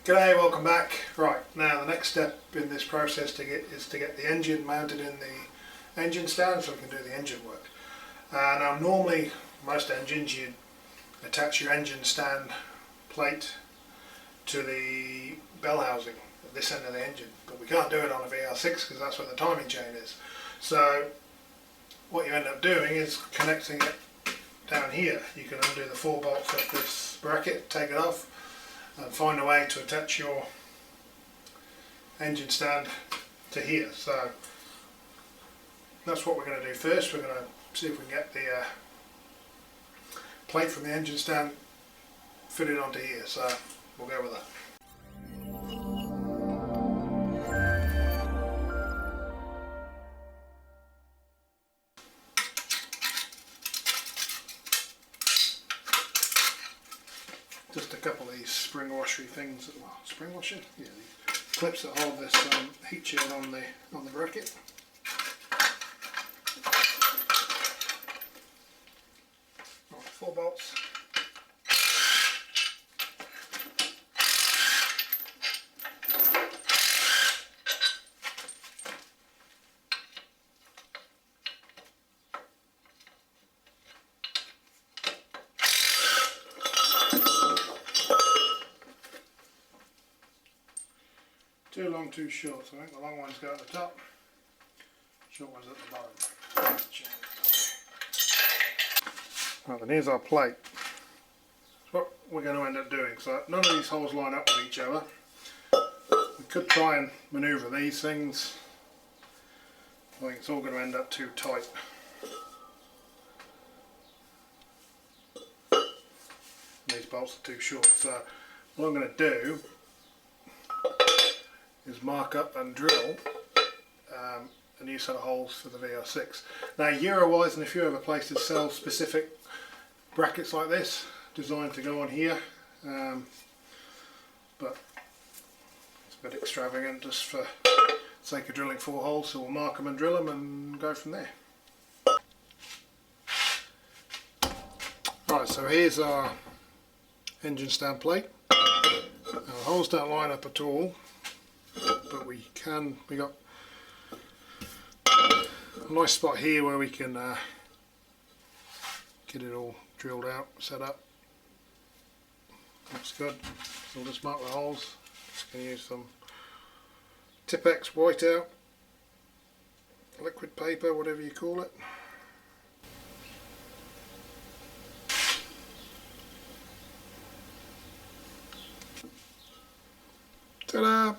G'day, welcome back. Right, now the next step in this process is to get the engine mounted in the engine stand so we can do the engine work. Now normally, most engines, you attach your engine stand plate to the bell housing at this end of the engine, but we can't do it on a VR6 because that's where the timing chain is. So what you end up doing is connecting it down here. You can undo the 4 bolts of this bracket, take it off, and find a way to attach your engine stand to here. So that's what we're going to do first. We're going to see if we can get the plate from the engine stand fitted onto here. So we'll go with that. Just a couple of these spring washery things, well, spring washer? Yeah, these clips that hold this heat shield on the bracket. Right, 4 bolts. Too long, too short, so I think the long ones go at the top, short ones at the bottom. Right, then here's our plate. That's what we're going to end up doing. So none of these holes line up with each other. We could try and manoeuvre these things. I think it's all going to end up too tight. These bolts are too short, so what I'm going to do is mark up and drill a new set of holes for the VR6. Now Euro-wise and a few other places sell specific brackets like this designed to go on here, but it's a bit extravagant just for the sake of drilling 4 holes, so we'll mark them and drill them and go from there. Right, so here's our engine stand plate. Now, the holes don't line up at all, but we got a nice spot here where we can get it all drilled out, set up. Looks good. So we'll just mark the holes. Just going to use some Tipex whiteout, liquid paper, whatever you call it. Ta-da!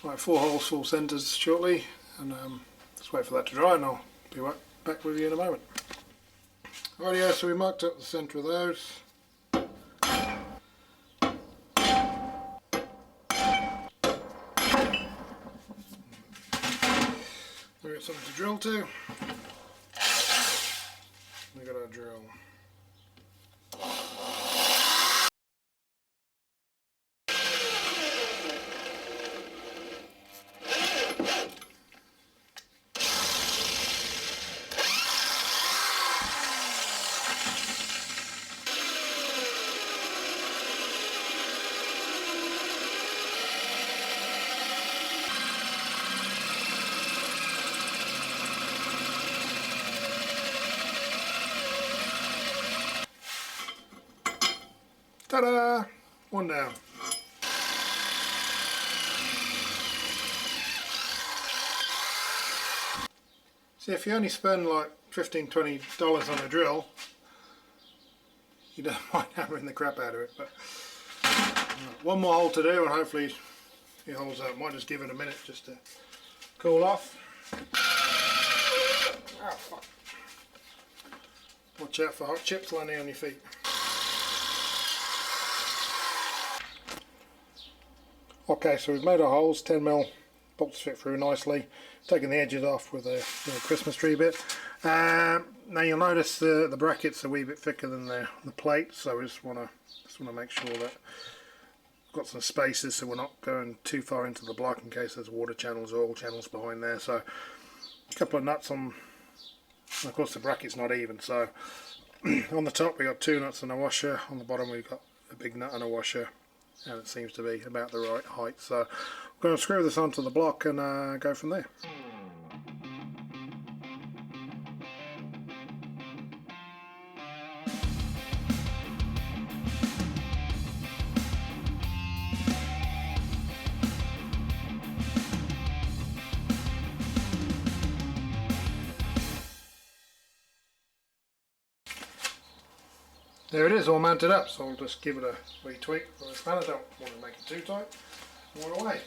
Right, 4 holes, 4 centres shortly, and just wait for that to dry and I'll be right back with you in a moment. Rightio, so we marked up the centre of those. We've got something to drill to. We've got our drill. Ta-da! One down. See, if you only spend like $15–20 on a drill, you don't mind hammering the crap out of it. But one more hole to do, and hopefully it holds up. Might just give it a minute just to cool off. Oh, fuck. Watch out for hot chips landing on your feet. Okay, so we've made our holes, 10mm bolts fit through nicely, taking the edges off with a Christmas tree bit. Now you'll notice the brackets are a wee bit thicker than the plate, so we just want to make sure that we've got some spaces so we're not going too far into the block in case there's water channels or oil channels behind there. So a couple of nuts on, of course the bracket's not even, so on the top we got 2 nuts and a washer, on the bottom we've got a big nut and a washer, and it seems to be about the right height. So I'm going to screw this onto the block and go from there. There it is, all mounted up, so I'll just give it a wee tweak with the spanner. Don't want to make it too tight. More away.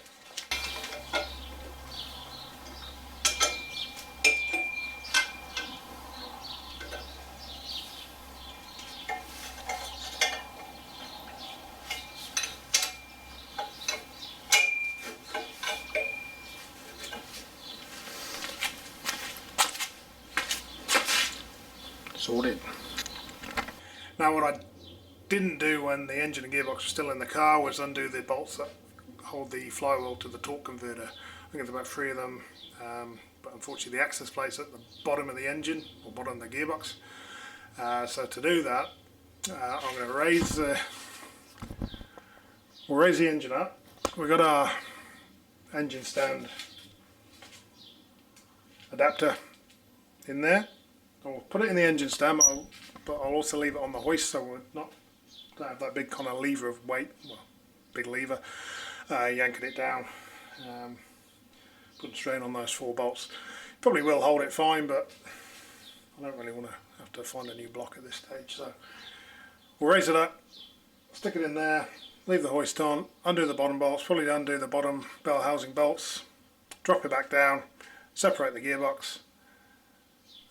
Sorted. Now what I didn't do when the engine and gearbox were still in the car was undo the bolts that hold the flywheel to the torque converter. I think there's about 3 of them, but unfortunately the access plate's at the bottom of the engine, or bottom of the gearbox. So to do that, I'm going to raise the engine up. We've got our engine stand adapter in there. I'll put it in the engine stand, but I'll also leave it on the hoist, so we're don't have that big kind of lever of weight, well, big lever, yanking it down, putting strain on those 4 bolts. Probably will hold it fine, but I don't really want to have to find a new block at this stage. So we'll raise it up, stick it in there, leave the hoist on, undo the bottom bolts, probably undo the bottom bell housing bolts, drop it back down, separate the gearbox,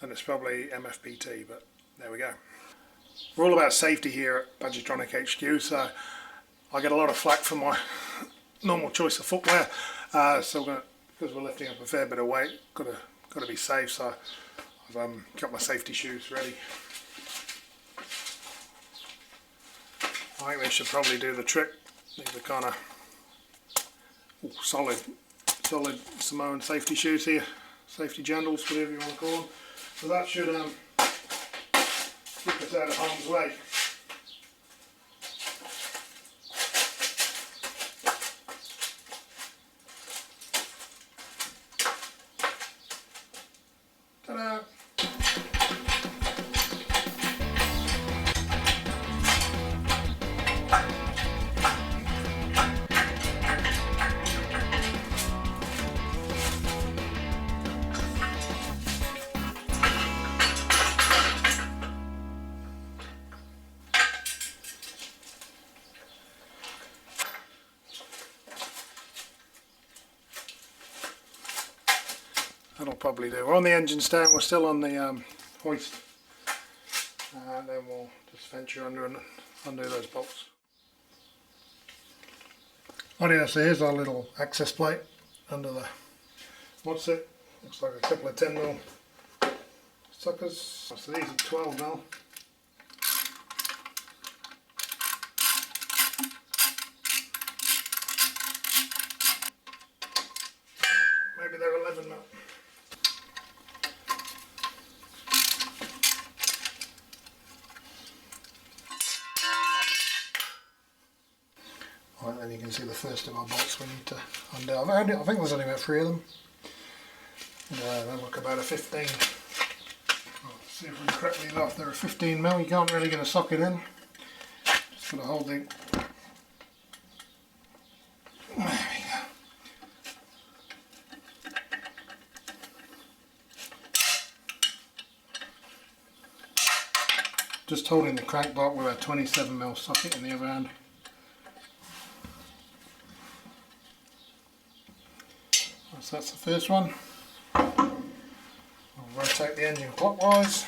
and it's probably MFPT, but there we go. We're all about safety here at Badgertronix HQ, so I get a lot of flack for my normal choice of footwear. So because we're lifting up a fair bit of weight, got to be safe. So I've got my safety shoes ready. I think they should probably do the trick. These are kind of solid Samoan safety shoes here, safety jandals, whatever you want to call them. So that should keep us out of harm's way. Ta-da! That'll probably do. We're on the engine stand, we're still on the hoist, and then we'll just venture under and undo those bolts. Alrighty, so here's our little access plate under the, what's it? Looks like a couple of 10mm suckers. So these are 12mm. Maybe they're 11mm. Right, then you can see the first of our bolts we need to undo. I think there's only about 3 of them. They look about a 15. Let's see if we can correct these off. They're a 15mm. You can't really get a socket in. Just got to hold the. There we go. Just holding the crank block with a 27mm socket in the other hand. So that's the first one. I'll rotate the engine clockwise.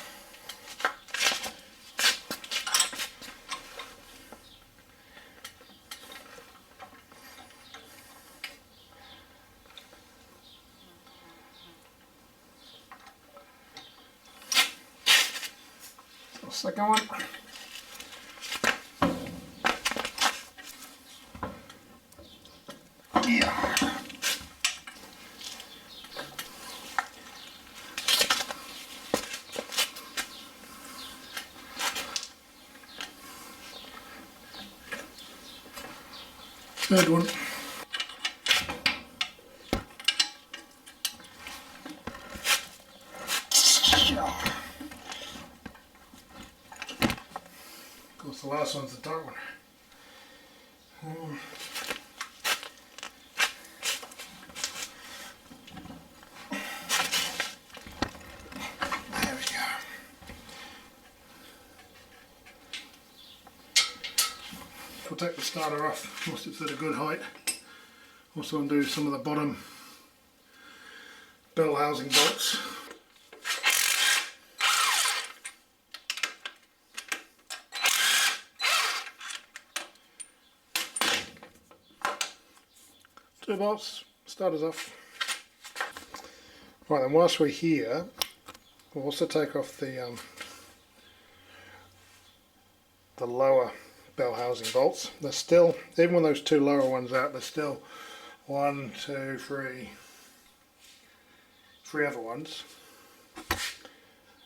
So second one. Yeah. Third one. Of course, the last one's the dark one. There we go. We'll take the starter off once it's at a good height. Also undo some of the bottom bell housing bolts. Two bolts, starters off. Right then, whilst we're here, we'll also take off the lower bell housing bolts. There's still, even with those two lower ones out, there's still one, two, three other ones,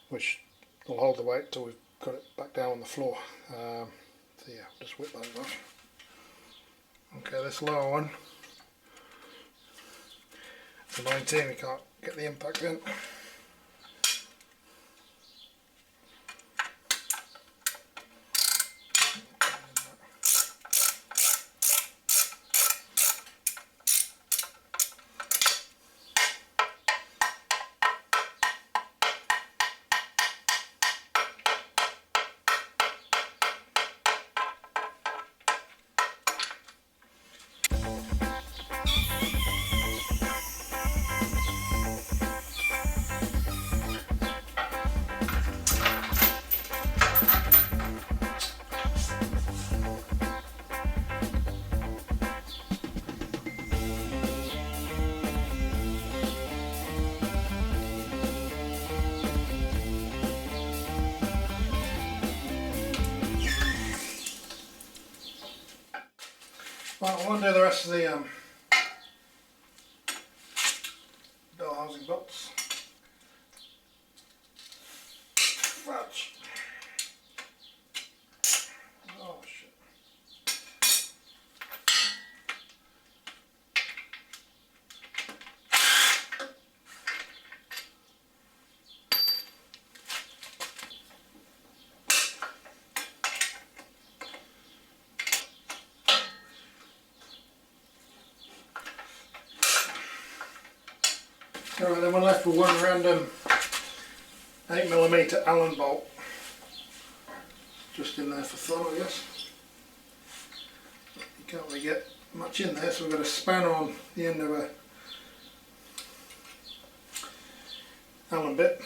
which will hold the weight till we've got it back down on the floor. So yeah, just whip those off. Okay, this lower one, the 19, we can't get the impact in. Right, I want to do the rest of the bell housing bolts. Fudge. Oh shit. Alright, then we're left with one random 8mm Allen bolt, just in there for fun, I guess. You can't really get much in there, so we've got a spanner on the end of a Allen bit.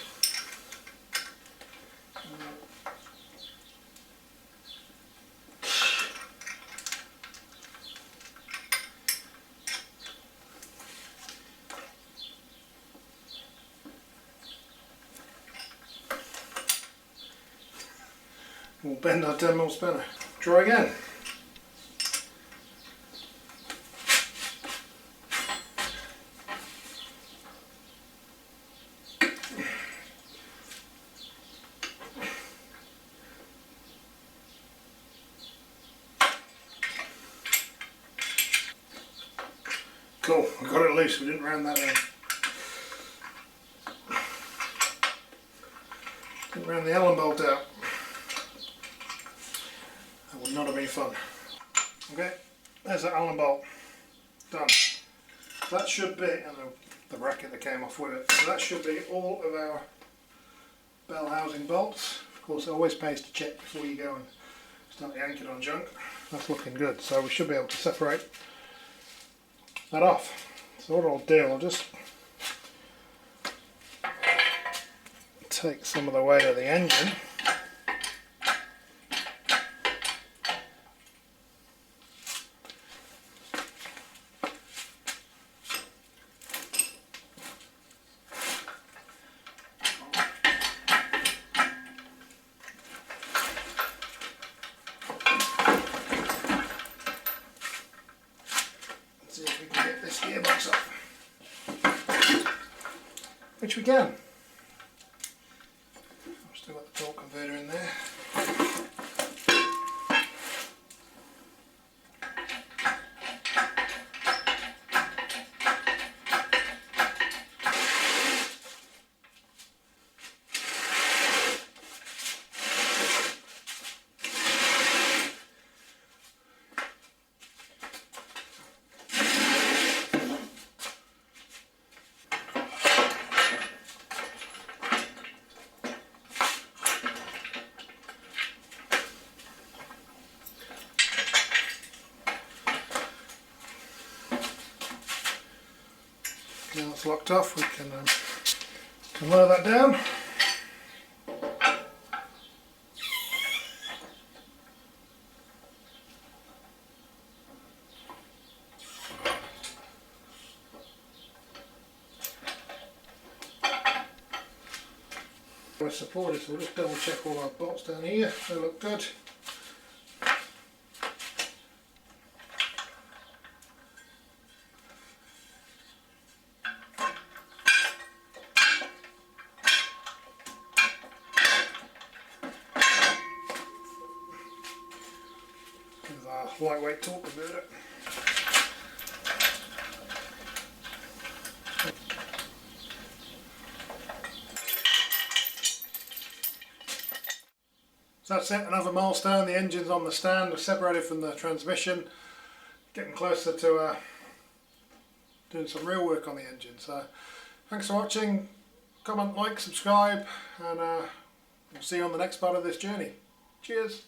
We'll bend our 10mm spanner. Try again. Cool, we got it loose, we didn't round that in. Didn't round the Allen bolt out. That would not have been fun. Okay, there's that Allen bolt. Done. That should be, and the bracket that came off with it, so that should be all of our bell housing bolts. Of course, it always pays to check before you go and start yanking on junk. That's looking good, so we should be able to separate that off. So what I'll do, I'll just take some of the weight of the engine. See if we can get this gearbox up, which we can. I've still got the torque converter in there. Now it's locked off, we can lower that down. We're supported, so we'll just double check all our bolts down here, they look good. With our lightweight torque converter. So that's it, another milestone. The engine's on the stand, we're separated from the transmission, getting closer to doing some real work on the engine. So thanks for watching, comment, like, subscribe, and we'll see you on the next part of this journey. Cheers!